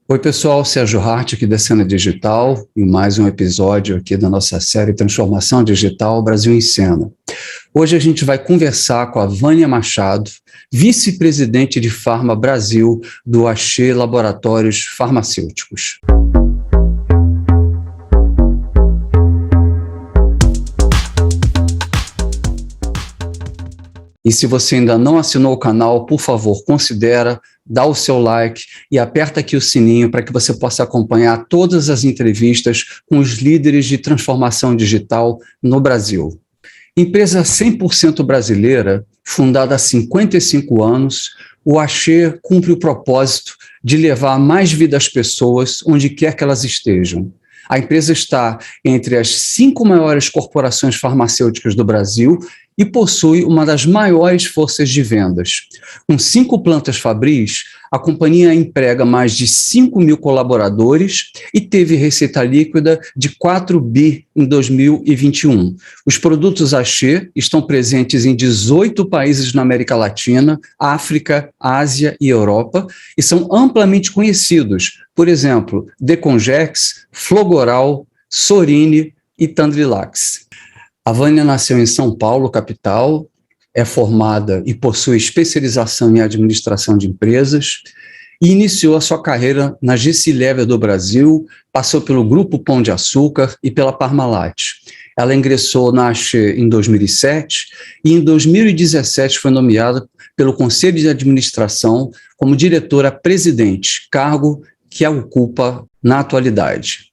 Oi, pessoal, Sérgio Hart aqui da Cena Digital, em mais um episódio aqui da nossa série Transformação Digital Brasil em Cena. Hoje a gente vai conversar com a Vânia Machado, vice-presidente de Farma Brasil do Axê Laboratórios Farmacêuticos. E se você ainda não assinou o canal, por favor, considera, dá o seu like e aperta aqui o sininho para que você possa acompanhar todas as entrevistas com os líderes de transformação digital no Brasil. Empresa 100% brasileira, fundada há 55 anos, o Axê cumpre o propósito de levar mais vida às pessoas onde quer que elas estejam. A empresa está entre as 5 maiores corporações farmacêuticas do Brasil e possui uma das maiores forças de vendas. Com 5 plantas fabris, a companhia emprega mais de 5 mil colaboradores e teve receita líquida de 4 bi em 2021. Os produtos Axê estão presentes em 18 países na América Latina, África, Ásia e Europa e são amplamente conhecidos, por exemplo, Decongex, Flogoral, Sorine e Tandrilax. A Vânia nasceu em São Paulo, capital, é formada e possui especialização em administração de empresas e iniciou a sua carreira na Gessilever do Brasil, passou pelo Grupo Pão de Açúcar e pela Parmalat. Ela ingressou na Axê em 2007 e em 2017 foi nomeada pelo Conselho de Administração como diretora-presidente, cargo que a ocupa na atualidade.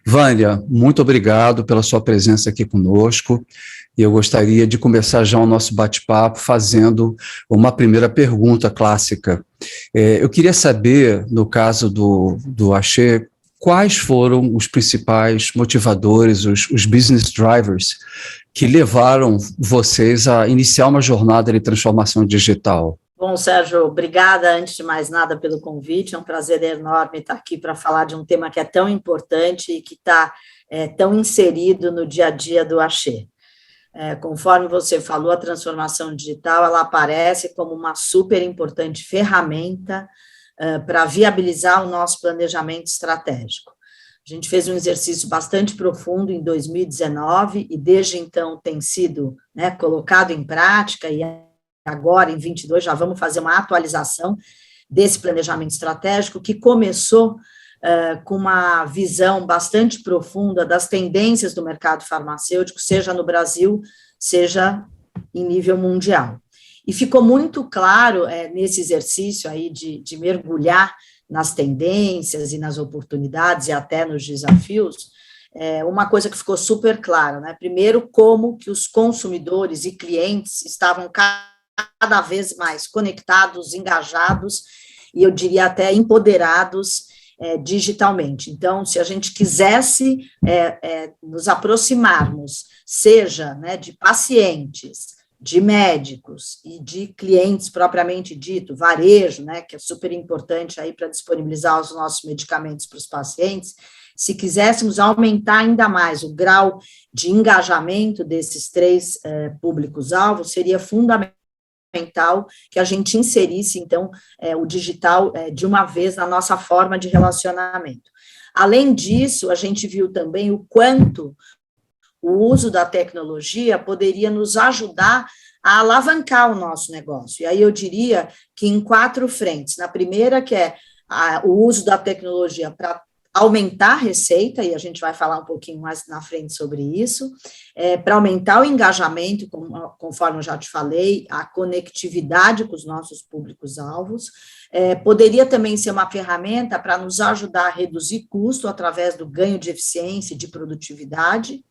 Vânia, muito obrigado pela sua presença aqui conosco e eu gostaria de começar já o nosso bate-papo fazendo uma primeira pergunta clássica. Eu queria saber, no caso do Axê, quais foram os principais motivadores, os business drivers que levaram vocês a iniciar uma jornada de transformação digital? Bom, Sérgio, obrigada, antes de mais nada, pelo convite. É um prazer enorme estar aqui para falar de um tema que é tão importante e que está tão inserido no dia a dia do Axê. Conforme você falou, a transformação digital ela aparece como uma super importante ferramenta para viabilizar o nosso planejamento estratégico. A gente fez um exercício bastante profundo em 2019 e desde então tem sido colocado em prática e agora, em 22, já vamos fazer uma atualização desse planejamento estratégico que começou com uma visão bastante profunda das tendências do mercado farmacêutico, seja no Brasil, seja em nível mundial. E ficou muito claro nesse exercício aí de mergulhar nas tendências e nas oportunidades e até nos desafios, uma coisa que ficou super clara, Primeiro, como que os consumidores e clientes estavam cada vez mais conectados, engajados e eu diria até empoderados digitalmente. Então, se a gente quisesse nos aproximarmos, seja de pacientes, de médicos e de clientes propriamente dito, varejo, que é super importante aí para disponibilizar os nossos medicamentos para os pacientes, se quiséssemos aumentar ainda mais o grau de engajamento desses 3 públicos-alvos, seria fundamental que a gente inserisse, então, o digital de uma vez na nossa forma de relacionamento. Além disso, a gente viu também o quanto o uso da tecnologia poderia nos ajudar a alavancar o nosso negócio. E aí eu diria que em 4 frentes. Na primeira, que é o uso da tecnologia para aumentar a receita, e a gente vai falar um pouquinho mais na frente sobre isso, para aumentar o engajamento, conforme eu já te falei, a conectividade com os nossos públicos-alvos, poderia também ser uma ferramenta para nos ajudar a reduzir custo através do ganho de eficiência e de produtividade,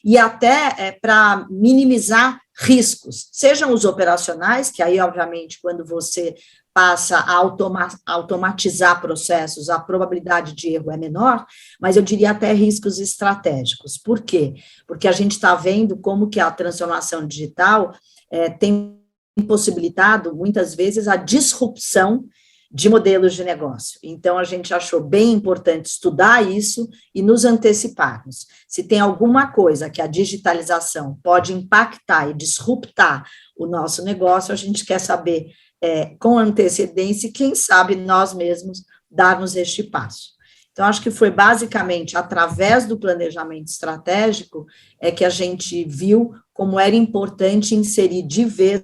e até para minimizar riscos, sejam os operacionais, que aí, obviamente, quando você passa a automatizar processos, a probabilidade de erro é menor, mas eu diria até riscos estratégicos. Por quê? Porque a gente está vendo como que a transformação digital tem possibilitado, muitas vezes, a disrupção de modelos de negócio. Então, a gente achou bem importante estudar isso e nos anteciparmos. Se tem alguma coisa que a digitalização pode impactar e disruptar o nosso negócio, a gente quer saber com antecedência e, quem sabe, nós mesmos darmos este passo. Então, acho que foi basicamente através do planejamento estratégico que a gente viu como era importante inserir de vez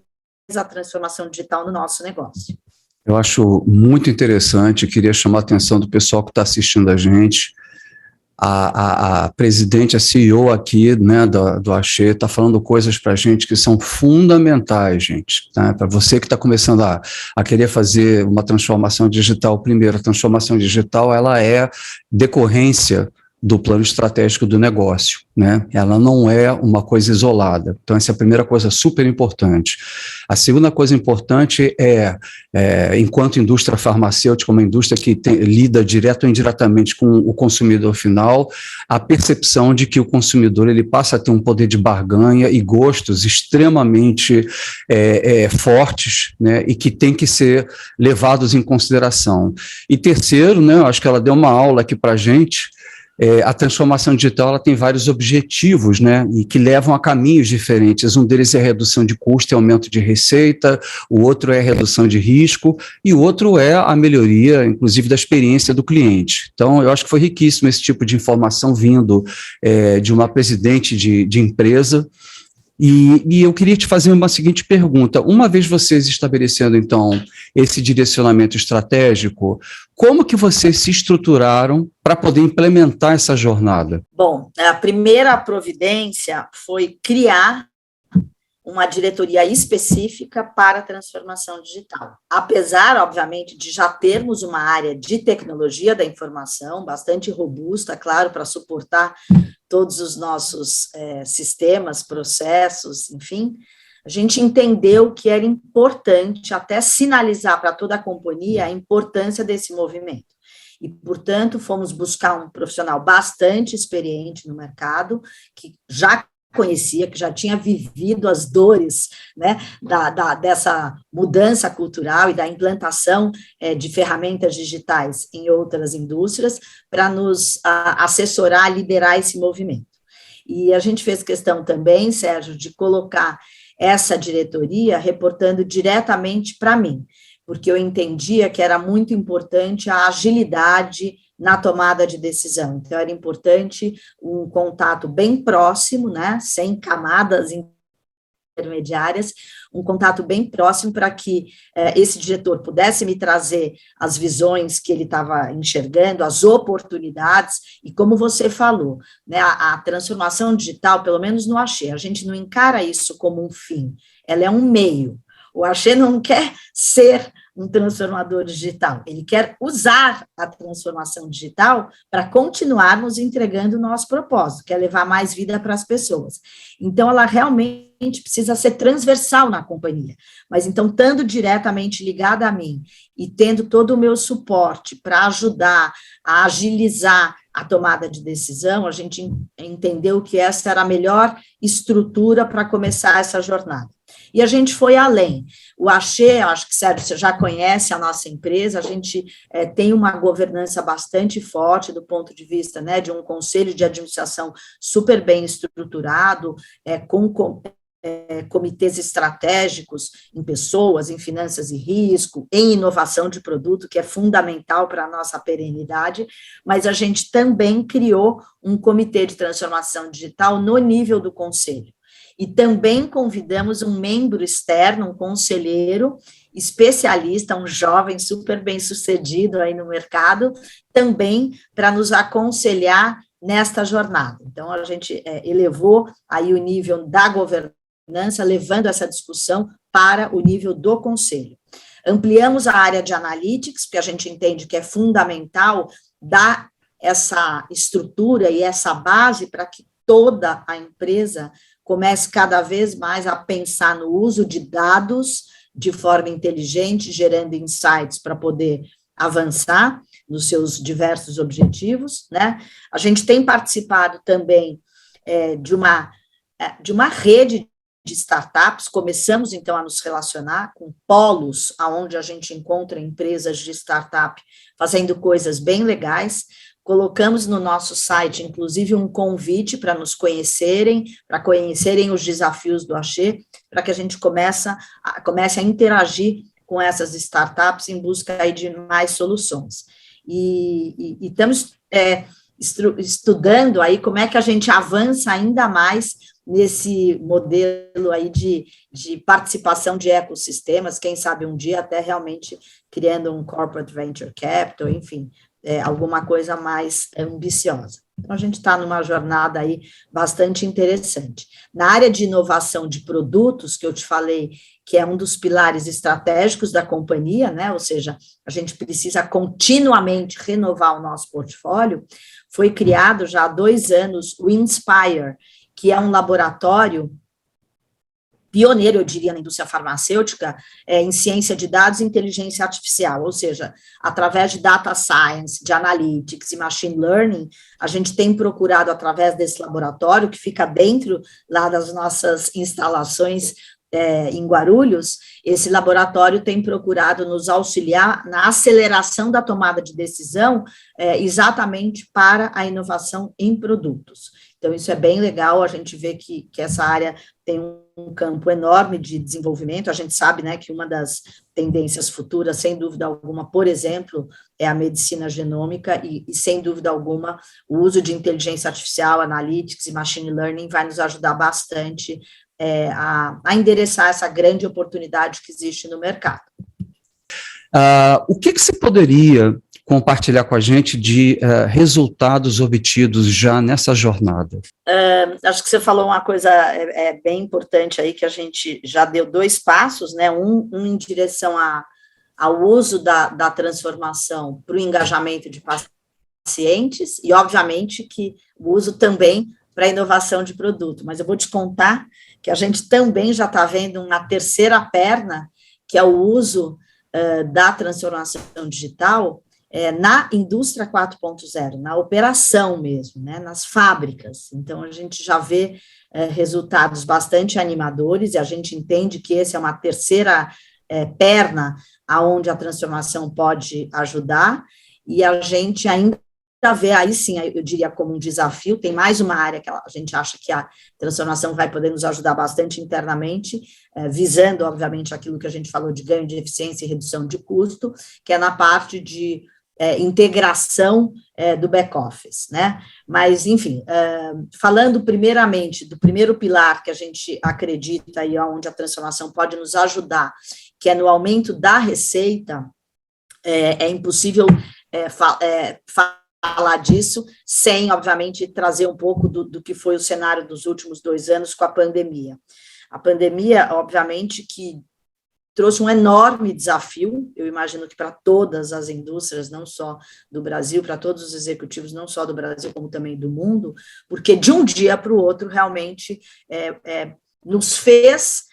a transformação digital no nosso negócio. Eu acho muito interessante, queria chamar a atenção do pessoal que está assistindo a gente. A presidente, a CEO aqui, né, do Axê, está falando coisas para a gente que são fundamentais, gente, tá? Para você que está começando a querer fazer uma transformação digital, primeiro, a transformação digital, ela é decorrência do plano estratégico do negócio, né? Ela não é uma coisa isolada. Então, essa é a primeira coisa super importante. A segunda coisa importante enquanto indústria farmacêutica, uma indústria que lida direto ou indiretamente com o consumidor final, a percepção de que o consumidor ele passa a ter um poder de barganha e gostos extremamente fortes, né? E que tem que ser levados em consideração. E terceiro, né? Acho que ela deu uma aula aqui para a gente. A transformação digital ela tem vários objetivos, né, e que levam a caminhos diferentes. Um deles é a redução de custo e aumento de receita, o outro é a redução de risco, e o outro é a melhoria, inclusive, da experiência do cliente. Então, eu acho que foi riquíssimo esse tipo de informação vindo de uma presidente de empresa. E eu queria te fazer uma seguinte pergunta. Uma vez vocês estabelecendo, então, esse direcionamento estratégico, como que vocês se estruturaram para poder implementar essa jornada? Bom, a primeira providência foi criar uma diretoria específica para a transformação digital. Apesar, obviamente, de já termos uma área de tecnologia da informação bastante robusta, claro, para suportar todos os nossos sistemas, processos, enfim, a gente entendeu que era importante até sinalizar para toda a companhia a importância desse movimento. E, portanto, fomos buscar um profissional bastante experiente no mercado, que já conhecia, que já tinha vivido as dores, né, dessa mudança cultural e da implantação de ferramentas digitais em outras indústrias, para nos assessorar, liderar esse movimento. E a gente fez questão também, Sérgio, de colocar essa diretoria reportando diretamente para mim, porque eu entendia que era muito importante a agilidade na tomada de decisão. Então, era importante um contato bem próximo, né, sem camadas intermediárias, um contato bem próximo para que esse diretor pudesse me trazer as visões que ele estava enxergando, as oportunidades, e como você falou, né, a transformação digital, pelo menos no Axê, a gente não encara isso como um fim, ela é um meio. O Axê não quer ser um transformador digital, ele quer usar a transformação digital para continuarmos entregando o nosso propósito, que é levar mais vida para as pessoas. Então, ela realmente precisa ser transversal na companhia, mas então, estando diretamente ligada a mim e tendo todo o meu suporte para ajudar a agilizar a tomada de decisão, a gente entendeu que essa era a melhor estrutura para começar essa jornada. E a gente foi além. O Axê, acho que, Sérgio, você já conhece a nossa empresa, a gente tem uma governança bastante forte do ponto de vista, né, de um conselho de administração super bem estruturado, com comitês estratégicos em pessoas, em finanças e risco, em inovação de produto, que é fundamental para a nossa perenidade, mas a gente também criou um comitê de transformação digital no nível do conselho. E também convidamos um membro externo, um conselheiro especialista, um jovem super bem-sucedido aí no mercado, também para nos aconselhar nesta jornada. Então, a gente elevou aí o nível da governança, levando essa discussão para o nível do conselho. Ampliamos a área de analytics, porque a gente entende que é fundamental dar essa estrutura e essa base para que toda a empresa comece cada vez mais a pensar no uso de dados de forma inteligente, gerando insights para poder avançar nos seus diversos objetivos, né? A gente tem participado também de uma rede de startups, começamos então a nos relacionar com polos, onde a gente encontra empresas de startup fazendo coisas bem legais. Colocamos no nosso site, inclusive, um convite para nos conhecerem, para conhecerem os desafios do Axê, para que a gente comece a interagir com essas startups em busca aí de mais soluções. e estamos estudando aí como é que a gente avança ainda mais nesse modelo aí de participação de ecossistemas, quem sabe um dia até realmente criando um corporate venture capital, enfim, alguma coisa mais ambiciosa. Então, a gente está numa jornada aí bastante interessante. Na área de inovação de produtos, que eu te falei, que é um dos pilares estratégicos da companhia, né? Ou seja, a gente precisa continuamente renovar o nosso portfólio, foi criado já há 2 anos o Inspire, que é um laboratório pioneiro, eu diria, na indústria farmacêutica, em ciência de dados e inteligência artificial, ou seja, através de data science, de analytics e machine learning, a gente tem procurado, através desse laboratório, que fica dentro lá das nossas instalações em Guarulhos, esse laboratório tem procurado nos auxiliar na aceleração da tomada de decisão, exatamente para a inovação em produtos. Então, isso é bem legal, a gente vê que essa área tem um campo enorme de desenvolvimento, a gente sabe, né, que uma das tendências futuras, sem dúvida alguma, por exemplo, é a medicina genômica e sem dúvida alguma, o uso de inteligência artificial, analytics e machine learning vai nos ajudar bastante a endereçar essa grande oportunidade que existe no mercado. O que você poderia compartilhar com a gente de resultados obtidos já nessa jornada? Acho que você falou uma coisa bem importante aí, que a gente já deu 2 passos, né? Um em direção ao uso da transformação para o engajamento de pacientes, e obviamente que o uso também para a inovação de produto, mas eu vou te contar que a gente também já está vendo uma terceira perna, que é o uso da transformação digital na indústria 4.0, na operação mesmo, né, nas fábricas. Então, a gente já vê resultados bastante animadores, e a gente entende que essa é uma terceira perna aonde a transformação pode ajudar, e a gente ainda vê, aí sim, eu diria como um desafio, tem mais uma área que a gente acha que a transformação vai poder nos ajudar bastante internamente, visando, obviamente, aquilo que a gente falou de ganho de eficiência e redução de custo, que é na parte de integração do back-office, né? Mas, enfim, falando primeiramente do primeiro pilar que a gente acredita aí, onde a transformação pode nos ajudar, que é no aumento da receita, é impossível falar disso sem, obviamente, trazer um pouco do que foi o cenário dos últimos 2 anos com a pandemia. A pandemia, obviamente, que trouxe um enorme desafio, eu imagino que para todas as indústrias, não só do Brasil, para todos os executivos, não só do Brasil, como também do mundo, porque de um dia para o outro, realmente, nos fez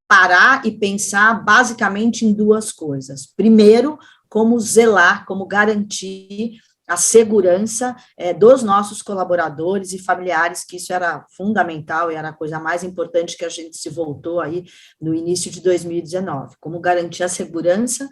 parar e pensar basicamente em 2 coisas. Primeiro, como zelar, como garantir a segurança dos nossos colaboradores e familiares, que isso era fundamental e era a coisa mais importante que a gente se voltou aí no início de 2019, como garantir a segurança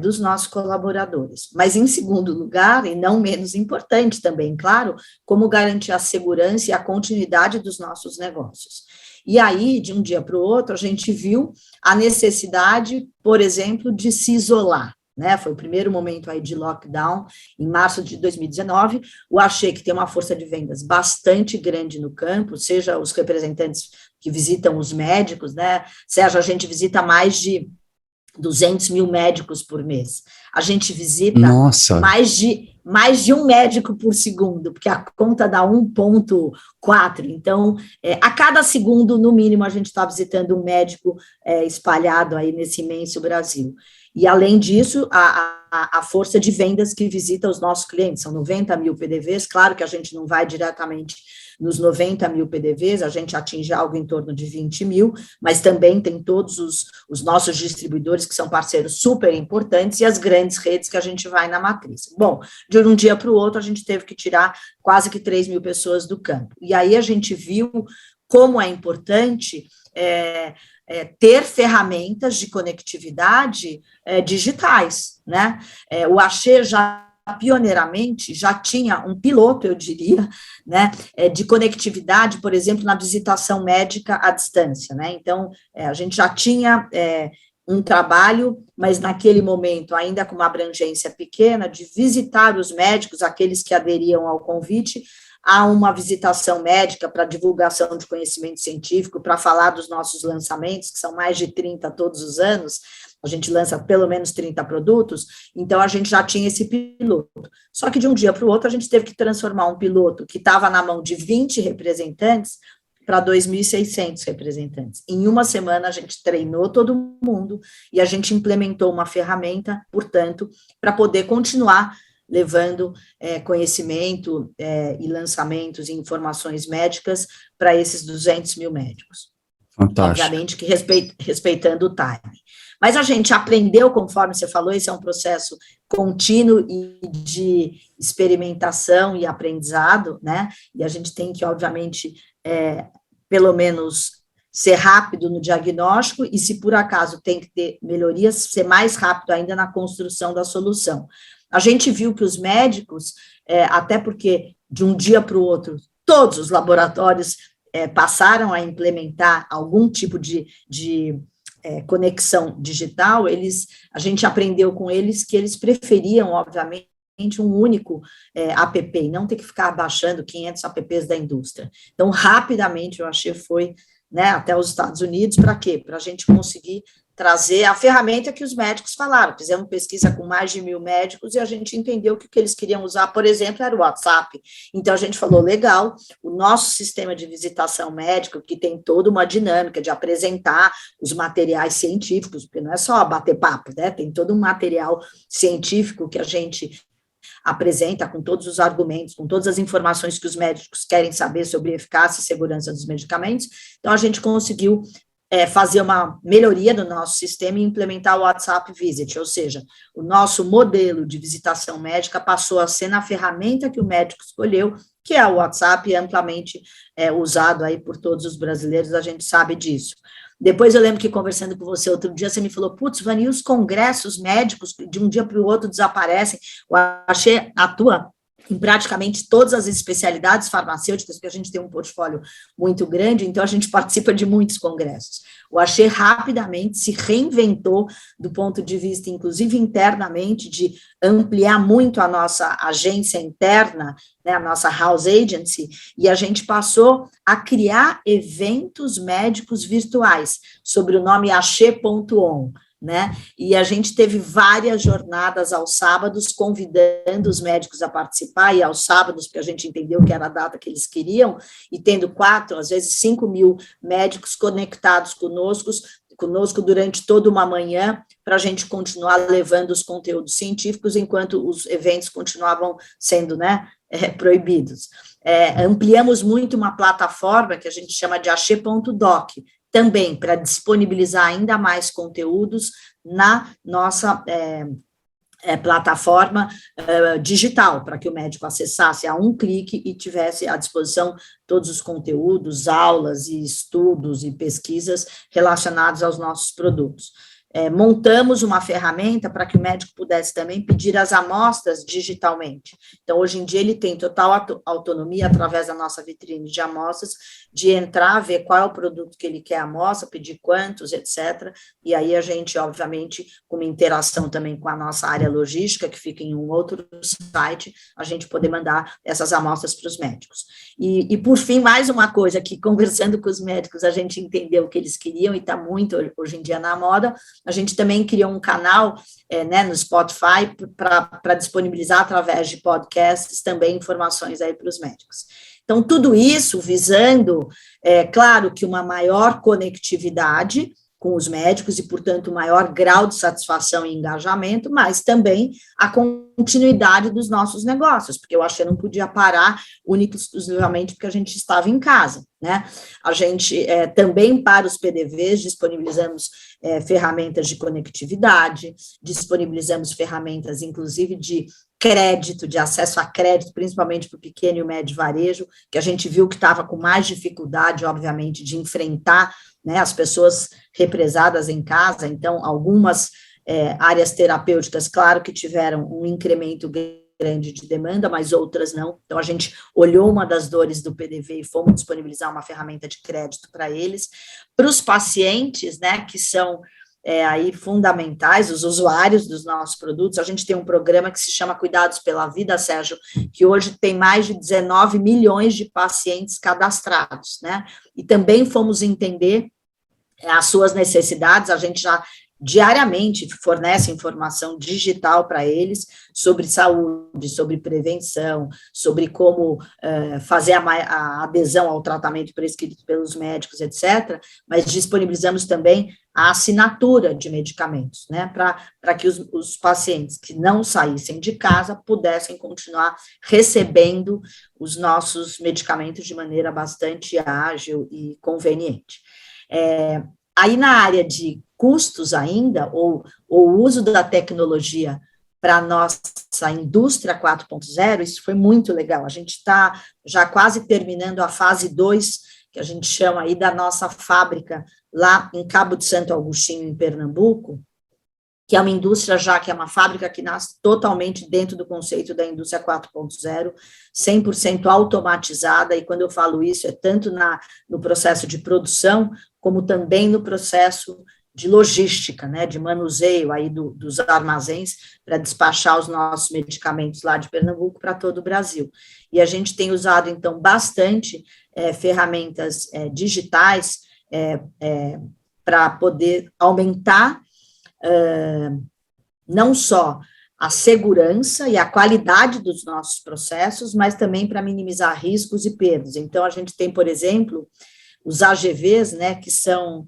dos nossos colaboradores. Mas, em segundo lugar, e não menos importante também, claro, como garantir a segurança e a continuidade dos nossos negócios. E aí, de um dia para o outro, a gente viu a necessidade, por exemplo, de se isolar, né? Foi o primeiro momento aí de lockdown, em março de 2019, o Axê, que tem uma força de vendas bastante grande no campo, seja os representantes que visitam os médicos, né? Seja, a gente visita mais de 200 mil médicos por mês. A gente visita mais de um médico por segundo, porque a conta dá 1,4. Então, a cada segundo, no mínimo, a gente está visitando um médico espalhado aí nesse imenso Brasil. E, além disso, a força de vendas que visita os nossos clientes, são 90 mil PDVs, claro que a gente não vai diretamente nos 90 mil PDVs, a gente atinge algo em torno de 20 mil, mas também tem todos os nossos distribuidores, que são parceiros super importantes, e as grandes redes que a gente vai na matriz. Bom, de um dia para o outro, a gente teve que tirar quase que 3 mil pessoas do campo. E aí a gente viu como é importante ter ferramentas de conectividade digitais, né? O Axê pioneiramente, já tinha um piloto, eu diria, né, de conectividade, por exemplo, na visitação médica à distância, né? Então, a gente já tinha um trabalho, mas naquele momento ainda com uma abrangência pequena, de visitar os médicos, aqueles que aderiam ao convite, a uma visitação médica para divulgação de conhecimento científico, para falar dos nossos lançamentos, que são mais de 30 todos os anos, a gente lança pelo menos 30 produtos, então a gente já tinha esse piloto. Só que de um dia para o outro a gente teve que transformar um piloto que estava na mão de 20 representantes para 2.600 representantes. Em uma semana, a gente treinou todo mundo e a gente implementou uma ferramenta, portanto, para poder continuar levando conhecimento e lançamentos e informações médicas para esses 200 mil médicos. Fantástico. Obviamente que respeitando o time. Mas a gente aprendeu, conforme você falou, esse é um processo contínuo e de experimentação e aprendizado, né? E a gente tem que, obviamente, pelo menos ser rápido no diagnóstico e, se por acaso tem que ter melhorias, ser mais rápido ainda na construção da solução. A gente viu que os médicos, até porque de um dia para o outro, todos os laboratórios passaram a implementar algum tipo de conexão digital, a gente aprendeu com eles que eles preferiam, obviamente, um único app, e não ter que ficar baixando 500 apps da indústria. Então, rapidamente, eu achei foi, né, até os Estados Unidos, para quê? Para a gente conseguir trazer a ferramenta que os médicos falaram. Fizemos pesquisa com mais de 1.000 médicos e a gente entendeu que o que eles queriam usar, por exemplo, era o WhatsApp. Então, a gente falou, legal, o nosso sistema de visitação médica, que tem toda uma dinâmica de apresentar os materiais científicos, porque não é só bater papo, né? Tem todo um material científico que a gente apresenta com todos os argumentos, com todas as informações que os médicos querem saber sobre eficácia e segurança dos medicamentos. Então, a gente conseguiu fazer uma melhoria do nosso sistema e implementar o WhatsApp Visit, ou seja, o nosso modelo de visitação médica passou a ser na ferramenta que o médico escolheu, que é o WhatsApp, amplamente usado aí por todos os brasileiros, a gente sabe disso. Depois eu lembro que, conversando com você outro dia, você me falou, putz, Vani, os congressos médicos de um dia para o outro desaparecem. O Axê atua em praticamente todas as especialidades farmacêuticas, porque a gente tem um portfólio muito grande, então a gente participa de muitos congressos. O Axê rapidamente se reinventou do ponto de vista, inclusive internamente, de ampliar muito a nossa agência interna, né, a nossa house agency, e a gente passou a criar eventos médicos virtuais, sobre o nome Axê.on, né? E a gente teve várias jornadas aos sábados, convidando os médicos a participar, e aos sábados, porque a gente entendeu que era a data que eles queriam, e tendo 4, às vezes 5.000 médicos conectados conosco durante toda uma manhã, para a gente continuar levando os conteúdos científicos, enquanto os eventos continuavam sendo, né, proibidos. Ampliamos muito uma plataforma que a gente chama de Axê.doc, também para disponibilizar ainda mais conteúdos na nossa plataforma digital, para que o médico acessasse a um clique e tivesse à disposição todos os conteúdos, aulas e estudos e pesquisas relacionados aos nossos produtos. Montamos uma ferramenta para que o médico pudesse também pedir as amostras digitalmente. Então, hoje em dia, ele tem total autonomia, através da nossa vitrine de amostras, de entrar, ver qual é o produto que ele quer a amostra, pedir quantos, etc. E aí a gente, obviamente, com uma interação também com a nossa área logística, que fica em um outro site, a gente poder mandar essas amostras para os médicos. E, por fim, mais uma coisa que, conversando com os médicos, a gente entendeu o que eles queriam, e está muito, hoje em dia, na moda. A gente também criou um canal né, no Spotify para disponibilizar, através de podcasts, também informações aí para os médicos. Então, tudo isso visando, claro, que uma maior conectividade com os médicos e, portanto, maior grau de satisfação e engajamento, mas também a continuidade dos nossos negócios, porque eu achei que não podia parar única e exclusivamente porque a gente estava em casa, né? A gente também, para os PDVs, disponibilizamos ferramentas de conectividade, disponibilizamos ferramentas, inclusive, de crédito, de acesso a crédito, principalmente para o pequeno e o médio varejo, que a gente viu que estava com mais dificuldade, obviamente, de enfrentar, né, as pessoas represadas em casa. Então, algumas áreas terapêuticas, claro que tiveram um incremento grande de demanda, mas outras não. Então, a gente olhou uma das dores do PDV e fomos disponibilizar uma ferramenta de crédito para eles. Para os pacientes, né, que são aí fundamentais, os usuários dos nossos produtos. A gente tem um programa que se chama Cuidados pela Vida, Sérgio, que hoje tem mais de 19 milhões de pacientes cadastrados, né? E também fomos entender as suas necessidades. A gente já diariamente fornece informação digital para eles sobre saúde, sobre prevenção, sobre como fazer a adesão ao tratamento prescrito pelos médicos, etc., mas disponibilizamos também a assinatura de medicamentos, né, para que os pacientes que não saíssem de casa pudessem continuar recebendo os nossos medicamentos de maneira bastante ágil e conveniente. Aí, na área de custos ainda, ou o uso da tecnologia para a nossa indústria 4.0, isso foi muito legal. A gente está já quase terminando a fase 2, que a gente chama aí da nossa fábrica lá em Cabo de Santo Agostinho, em Pernambuco, que é uma indústria já, que é uma fábrica que nasce totalmente dentro do conceito da indústria 4.0, 100% automatizada, e quando eu falo isso, é tanto no processo de produção, como também no processo de logística, né, de manuseio aí dos armazéns para despachar os nossos medicamentos lá de Pernambuco para todo o Brasil. E a gente tem usado, então, bastante ferramentas digitais para poder aumentar não só a segurança e a qualidade dos nossos processos, mas também para minimizar riscos e perdas. Então, a gente tem, por exemplo, os AGVs, né, que são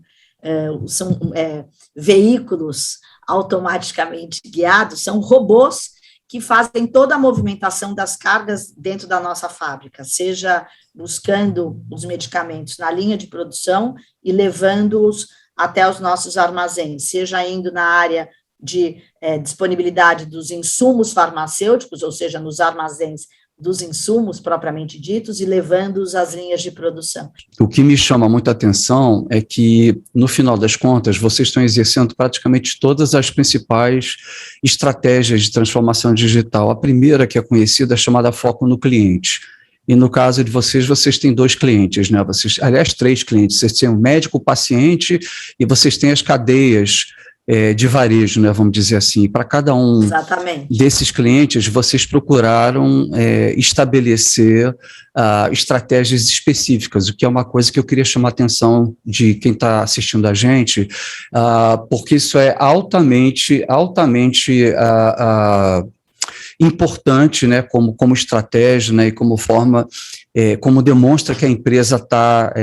veículos automaticamente guiados, são robôs que fazem toda a movimentação das cargas dentro da nossa fábrica, seja buscando os medicamentos na linha de produção e levando-os até os nossos armazéns, seja indo na área de disponibilidade dos insumos farmacêuticos, ou seja, nos armazéns dos insumos propriamente ditos, e levando-os às linhas de produção. O que me chama muita atenção é que, no final das contas, vocês estão exercendo praticamente todas as principais estratégias de transformação digital. A primeira, que é conhecida, é chamada foco no cliente. E no caso de vocês têm 2 clientes, né? Aliás, 3 clientes. Vocês têm o médico, o paciente, e vocês têm as cadeias de varejo, né? Vamos dizer assim. Para cada um Exatamente. desses clientes, vocês procuraram estabelecer estratégias específicas, o que é uma coisa que eu queria chamar a atenção de quem está assistindo a gente, porque isso é altamente importante, né, como estratégia, né, e como forma, como demonstra que a empresa está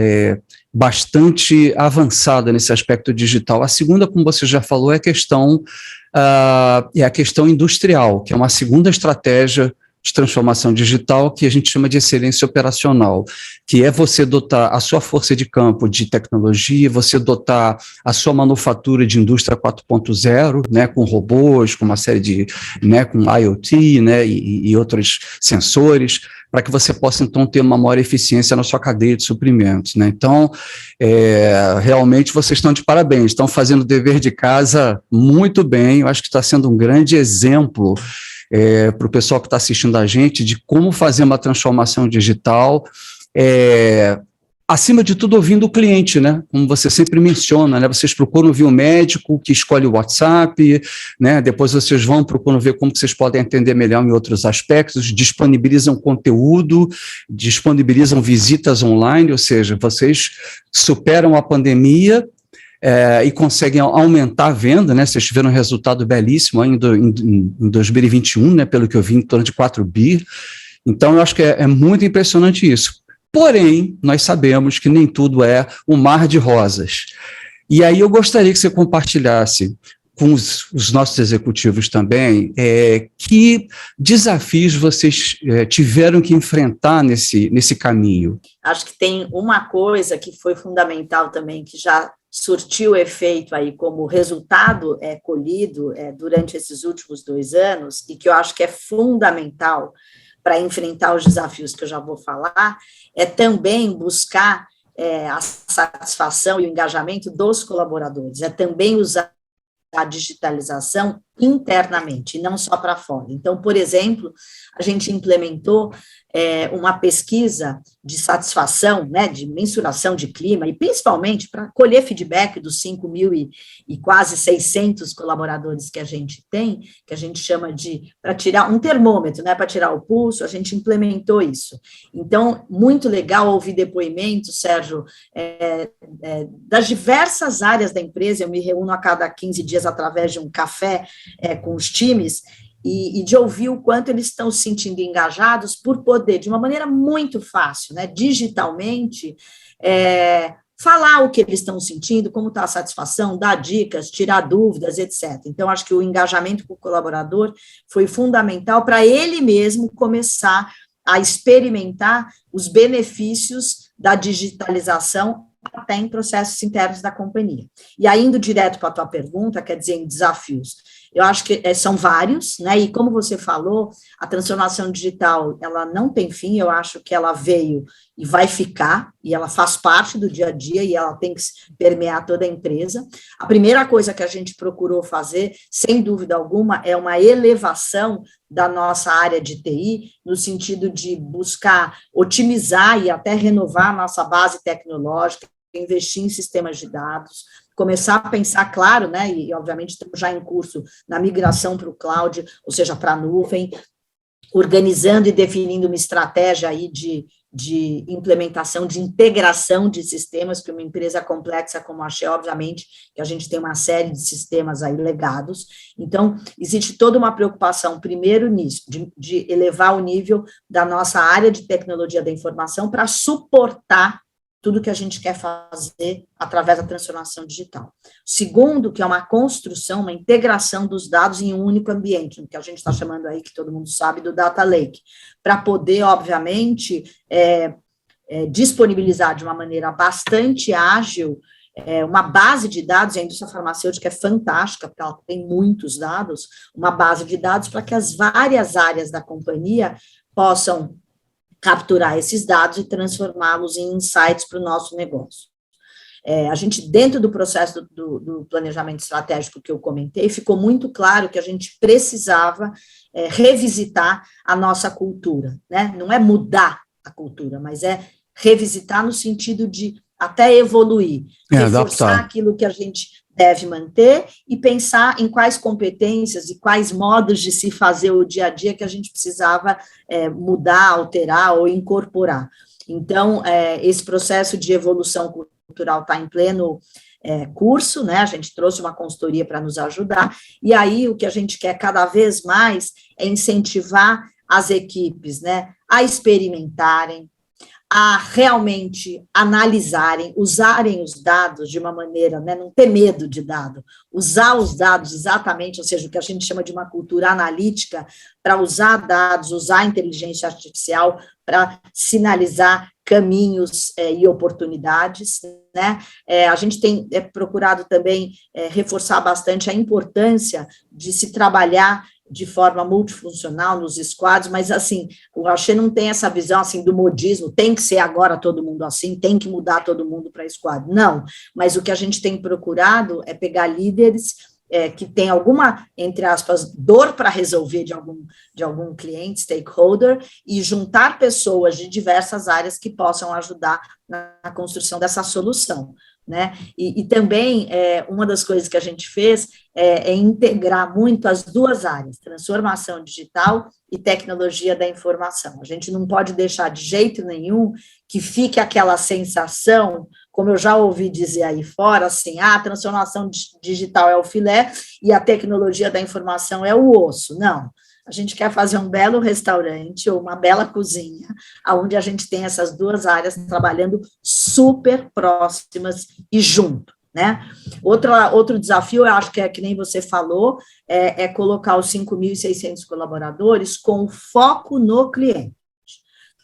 bastante avançada nesse aspecto digital. A segunda, como você já falou, é a questão industrial, que é uma segunda estratégia de transformação digital que a gente chama de excelência operacional, que é você dotar a sua força de campo de tecnologia, você dotar a sua manufatura de indústria 4.0, né, com robôs, com uma série de, né, com IoT, né, e outros sensores, para que você possa, então, ter uma maior eficiência na sua cadeia de suprimentos, né? Então, realmente vocês estão de parabéns, estão fazendo o dever de casa muito bem. Eu acho que está sendo um grande exemplo para o pessoal que está assistindo a gente, de como fazer uma transformação digital, acima de tudo ouvindo o cliente, né? Como você sempre menciona, né? Vocês procuram ouvir o médico que escolhe o WhatsApp, né? Depois vocês procuram ver como vocês podem atender melhor em outros aspectos, disponibilizam conteúdo, disponibilizam visitas online, ou seja, vocês superam a pandemia e conseguem aumentar a venda, né? Vocês tiveram um resultado belíssimo ainda em 2021, né? Pelo que eu vi, em torno de 4 bi. Então, eu acho que é muito impressionante isso. Porém, nós sabemos que nem tudo é um mar de rosas. E aí eu gostaria que você compartilhasse com os nossos executivos também que desafios vocês tiveram que enfrentar nesse caminho. Acho que tem uma coisa que foi fundamental também, que já surtiu efeito aí como resultado colhido durante esses últimos 2 anos, e que eu acho que é fundamental para enfrentar os desafios que eu já vou falar, é também buscar a satisfação e o engajamento dos colaboradores, é também usar a digitalização internamente, e não só para fora. Então, por exemplo, a gente implementou uma pesquisa de satisfação, né, de mensuração de clima, e principalmente para colher feedback dos 5.000 e quase 600 colaboradores que a gente tem, que a gente chama para tirar um termômetro, né, para tirar o pulso, a gente implementou isso. Então, muito legal ouvir depoimentos, Sérgio, das diversas áreas da empresa. Eu me reúno a cada 15 dias através de um café com os times, e de ouvir o quanto eles estão se sentindo engajados por poder, de uma maneira muito fácil, né, digitalmente, falar o que eles estão sentindo, como está a satisfação, dar dicas, tirar dúvidas, etc. Então, acho que o engajamento com o colaborador foi fundamental para ele mesmo começar a experimentar os benefícios da digitalização até em processos internos da companhia. E aí, indo direto para a tua pergunta, quer dizer, em desafios, eu acho que são vários, né, e como você falou, a transformação digital, ela não tem fim, eu acho que ela veio e vai ficar, e ela faz parte do dia a dia, e ela tem que permear toda a empresa. A primeira coisa que a gente procurou fazer, sem dúvida alguma, é uma elevação da nossa área de TI, no sentido de buscar otimizar e até renovar a nossa base tecnológica, investir em sistemas de dados, começar a pensar, claro, né, e obviamente estamos já em curso na migração para o cloud, ou seja, para a nuvem, organizando e definindo uma estratégia aí de implementação, de integração de sistemas, que uma empresa complexa como a Shell, obviamente, que a gente tem uma série de sistemas aí legados. Então, existe toda uma preocupação, primeiro nisso, de elevar o nível da nossa área de tecnologia da informação para suportar tudo que a gente quer fazer através da transformação digital. Segundo, que é uma construção, uma integração dos dados em um único ambiente, que a gente está chamando aí, que todo mundo sabe, do Data Lake, para poder, obviamente, disponibilizar de uma maneira bastante ágil uma base de dados. A indústria farmacêutica é fantástica, porque ela tem muitos dados, uma base de dados para que as várias áreas da companhia possam capturar esses dados e transformá-los em insights para o nosso negócio. A gente, dentro do processo do planejamento estratégico que eu comentei, ficou muito claro que a gente precisava revisitar a nossa cultura, né? Não é mudar a cultura, mas é revisitar no sentido de até evoluir, reforçar adaptar aquilo que a gente deve manter e pensar em quais competências e quais modos de se fazer o dia a dia que a gente precisava mudar, alterar ou incorporar. Então, esse processo de evolução cultural está em pleno curso, né? A gente trouxe uma consultoria para nos ajudar, e aí o que a gente quer cada vez mais é incentivar as equipes, né, a experimentarem, a realmente analisarem, usarem os dados de uma maneira, né, não ter medo de dado, usar os dados exatamente, ou seja, o que a gente chama de uma cultura analítica, para usar dados, usar a inteligência artificial para sinalizar caminhos e oportunidades, né? A gente tem procurado também reforçar bastante a importância de se trabalhar de forma multifuncional nos squads, mas, assim, o Axê não tem essa visão, assim, do modismo, tem que ser agora todo mundo assim, tem que mudar todo mundo para squad. Não, mas o que a gente tem procurado é pegar líderes que tem alguma, entre aspas, dor para resolver de algum cliente, stakeholder, e juntar pessoas de diversas áreas que possam ajudar na construção dessa solução, né? E também, uma das coisas que a gente fez é integrar muito as duas áreas, transformação digital e tecnologia da informação. A gente não pode deixar de jeito nenhum que fique aquela sensação, como eu já ouvi dizer aí fora, assim, a transformação digital é o filé e a tecnologia da informação é o osso. Não, a gente quer fazer um belo restaurante ou uma bela cozinha, onde a gente tem essas duas áreas trabalhando super próximas e junto, né? Outro desafio, eu acho que que nem você falou, é colocar os 5.600 colaboradores com foco no cliente.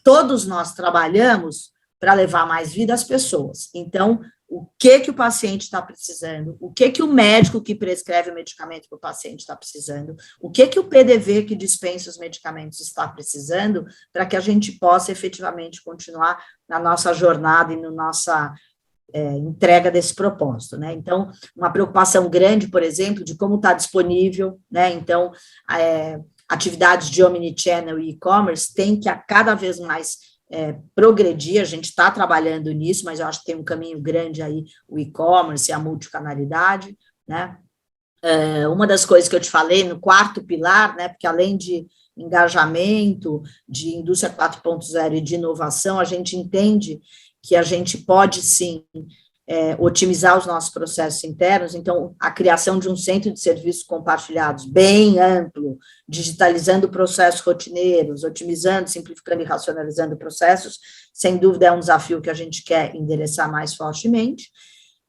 Todos nós trabalhamos para levar mais vida às pessoas. Então, o que o paciente está precisando, o que o médico que prescreve o medicamento para o paciente está precisando, o que o PDV que dispensa os medicamentos está precisando, para que a gente possa efetivamente continuar na nossa jornada e entrega desse propósito, né? Então, uma preocupação grande, por exemplo, de como está disponível, né? Então, atividades de omnichannel e e-commerce tem que a cada vez mais progredir, a gente está trabalhando nisso, mas eu acho que tem um caminho grande aí, o e-commerce e a multicanalidade, né? Uma das coisas que eu te falei no quarto pilar, né? Porque além de engajamento, de indústria 4.0 e de inovação, a gente entende que a gente pode, sim, otimizar os nossos processos internos, então, a criação de um centro de serviços compartilhados bem amplo, digitalizando processos rotineiros, otimizando, simplificando e racionalizando processos, sem dúvida é um desafio que a gente quer endereçar mais fortemente,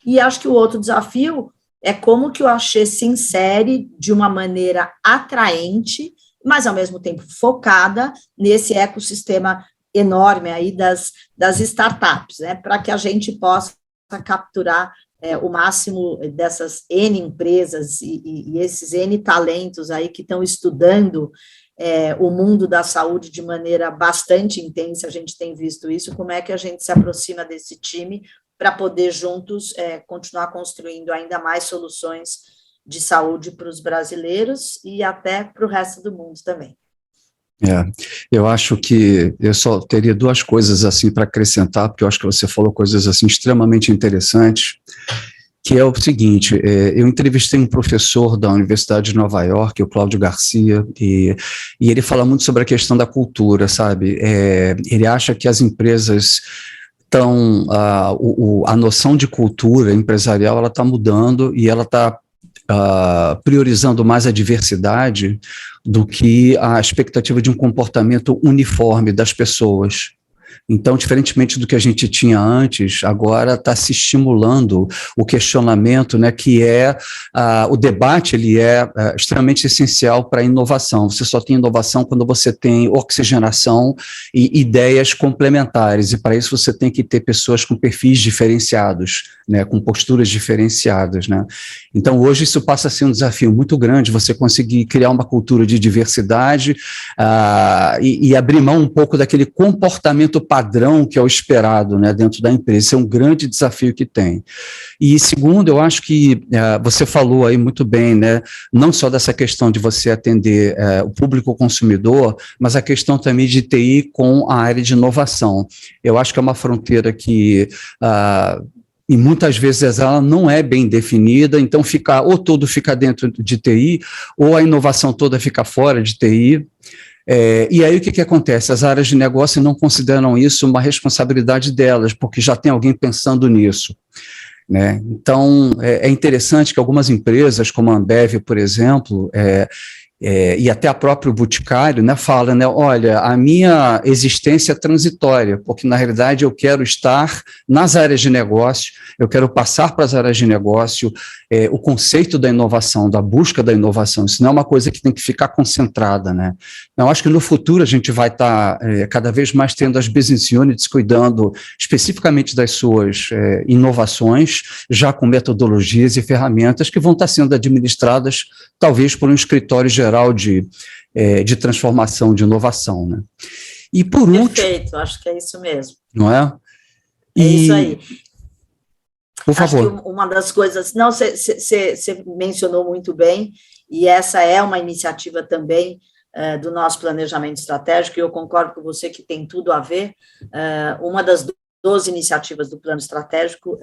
e acho que o outro desafio é como que o Axê se insere de uma maneira atraente, mas, ao mesmo tempo, focada nesse ecossistema enorme aí das startups, né, para que a gente possa capturar o máximo dessas N empresas e esses N talentos aí que estão estudando o mundo da saúde de maneira bastante intensa, a gente tem visto isso, como é que a gente se aproxima desse time para poder juntos continuar construindo ainda mais soluções de saúde para os brasileiros e até para o resto do mundo também. Eu acho que eu só teria duas coisas assim para acrescentar, porque eu acho que você falou coisas assim extremamente interessantes, que é o seguinte, eu entrevistei um professor da Universidade de Nova York, o Cláudio Garcia, e ele fala muito sobre a questão da cultura, sabe? Ele acha que as empresas estão, a noção de cultura empresarial, ela está mudando e ela está priorizando mais a diversidade do que a expectativa de um comportamento uniforme das pessoas. Então, diferentemente do que a gente tinha antes, agora está se estimulando o questionamento, né, que o debate, ele é extremamente essencial para a inovação. Você só tem inovação quando você tem oxigenação e ideias complementares, e para isso você tem que ter pessoas com perfis diferenciados, né, com posturas diferenciadas, né. Então, hoje isso passa a ser um desafio muito grande, você conseguir criar uma cultura de diversidade e abrir mão um pouco daquele comportamento padrão que é o esperado, né, dentro da empresa. Esse é um grande desafio que tem. E segundo, eu acho que você falou aí muito bem, né, não só dessa questão de você atender o público consumidor, mas a questão também de TI com a área de inovação. Eu acho que é uma fronteira que e muitas vezes ela não é bem definida, então ou tudo fica dentro de TI, ou a inovação toda fica fora de TI. E aí o que acontece? As áreas de negócio não consideram isso uma responsabilidade delas, porque já tem alguém pensando nisso, né? Então, é interessante que algumas empresas, como a Ambev, por exemplo, e até a própria Boticário, né, fala, né, olha, a minha existência é transitória, porque na realidade eu quero estar nas áreas de negócio, eu quero passar para as áreas de negócio, o conceito da inovação, da busca da inovação, isso não é uma coisa que tem que ficar concentrada, né. Eu acho que no futuro a gente vai estar cada vez mais tendo as business units cuidando especificamente das suas inovações, já com metodologias e ferramentas que vão estar sendo administradas talvez por um escritório geral de transformação, de inovação, né? E por último... Perfeito, acho que é isso mesmo. Não é? É isso aí. Por favor. Acho que uma das coisas... Não, você mencionou muito bem, e essa é uma iniciativa também do nosso planejamento estratégico, e eu concordo com você que tem tudo a ver. Uma das 12 iniciativas do plano estratégico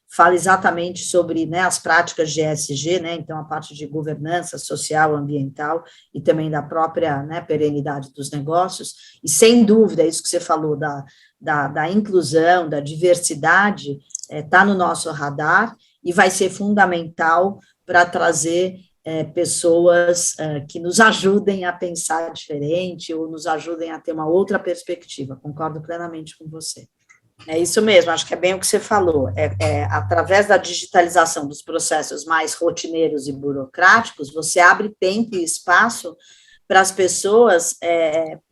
fala exatamente sobre, né, as práticas de ESG, né, então a parte de governança social, ambiental e também da própria, né, perenidade dos negócios, e sem dúvida, isso que você falou da inclusão, da diversidade, está no nosso radar e vai ser fundamental para trazer pessoas que nos ajudem a pensar diferente ou nos ajudem a ter uma outra perspectiva, concordo plenamente com você. É isso mesmo, acho que é bem o que você falou, através da digitalização dos processos mais rotineiros e burocráticos, você abre tempo e espaço para as pessoas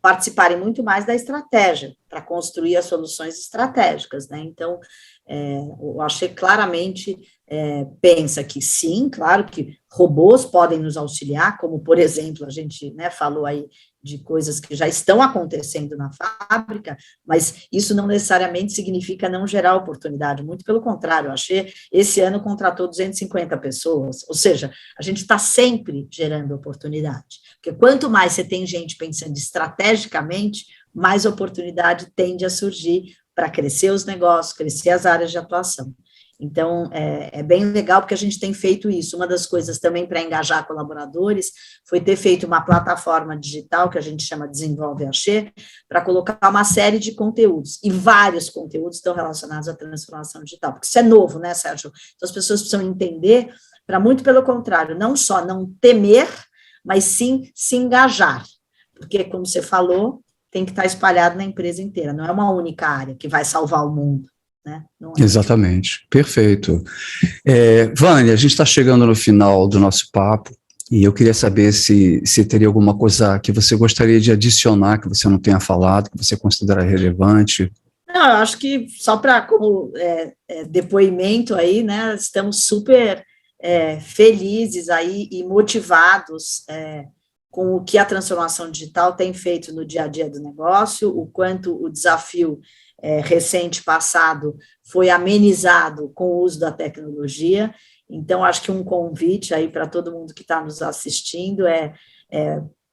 participarem muito mais da estratégia, para construir as soluções estratégicas, né? Então, Eu achei claramente pensa que sim, claro que robôs podem nos auxiliar, como, por exemplo, a gente, né, falou aí de coisas que já estão acontecendo na fábrica, mas isso não necessariamente significa não gerar oportunidade, muito pelo contrário, a Axê, esse ano, contratou 250 pessoas, ou seja, a gente está sempre gerando oportunidade, porque quanto mais você tem gente pensando estrategicamente, mais oportunidade tende a surgir para crescer os negócios, crescer as áreas de atuação. Então, é bem legal, porque a gente tem feito isso. Uma das coisas também para engajar colaboradores foi ter feito uma plataforma digital, que a gente chama Desenvolve Axê, para colocar uma série de conteúdos, e vários conteúdos estão relacionados à transformação digital, porque isso é novo, né, Sérgio? Então, as pessoas precisam entender, para muito pelo contrário, não só não temer, mas sim se engajar, porque, como você falou, tem que estar espalhado na empresa inteira, não é uma única área que vai salvar o mundo. Né? Exatamente, perfeito. Vânia, a gente está chegando no final do nosso papo e eu queria saber se teria alguma coisa que você gostaria de adicionar, que você não tenha falado, que você considera relevante. Não, eu acho que só para como depoimento aí, né, estamos super felizes aí e motivados com o que a transformação digital tem feito no dia a dia do negócio, o quanto o desafio recente passado foi amenizado com o uso da tecnologia. Então, acho que um convite aí para todo mundo que está nos assistindo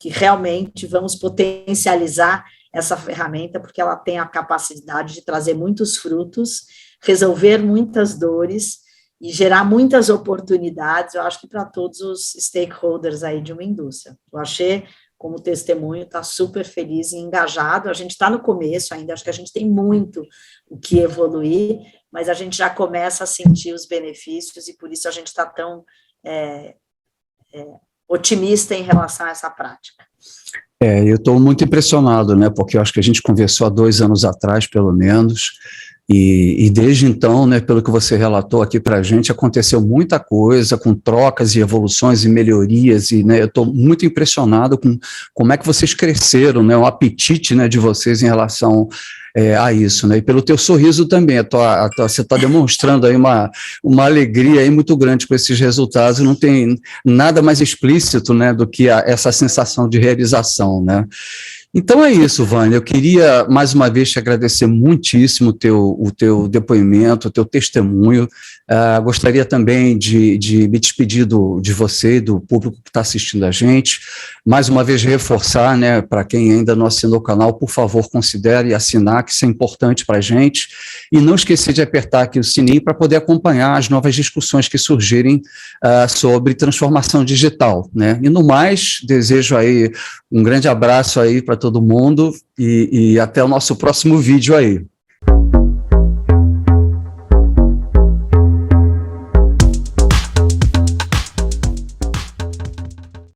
que realmente vamos potencializar essa ferramenta, porque ela tem a capacidade de trazer muitos frutos, resolver muitas dores e gerar muitas oportunidades, eu acho que para todos os stakeholders aí de uma indústria. Eu achei, como testemunho, está super feliz e engajado. A gente está no começo ainda, acho que a gente tem muito o que evoluir, mas a gente já começa a sentir os benefícios e por isso a gente está tão otimista em relação a essa prática. Eu estou muito impressionado, né, porque eu acho que a gente conversou há 2 anos atrás, pelo menos, e desde então, né, pelo que você relatou aqui para a gente, aconteceu muita coisa, com trocas e evoluções e melhorias, e né, eu estou muito impressionado com como é que vocês cresceram, né, o apetite, né, de vocês em relação a isso, né, e pelo teu sorriso também, você está demonstrando aí uma alegria aí muito grande com esses resultados, não tem nada mais explícito, né, do que essa sensação de realização, né. Então é isso, Vânia, eu queria mais uma vez te agradecer muitíssimo o teu depoimento, o teu testemunho, gostaria também de me despedir de você e do público que está assistindo a gente, mais uma vez reforçar, né, para quem ainda não assinou o canal, por favor, considere assinar, que isso é importante para a gente, e não esquecer de apertar aqui o sininho para poder acompanhar as novas discussões que surgirem sobre transformação digital, né, e no mais, desejo aí um grande abraço aí para todo mundo e até o nosso próximo vídeo aí.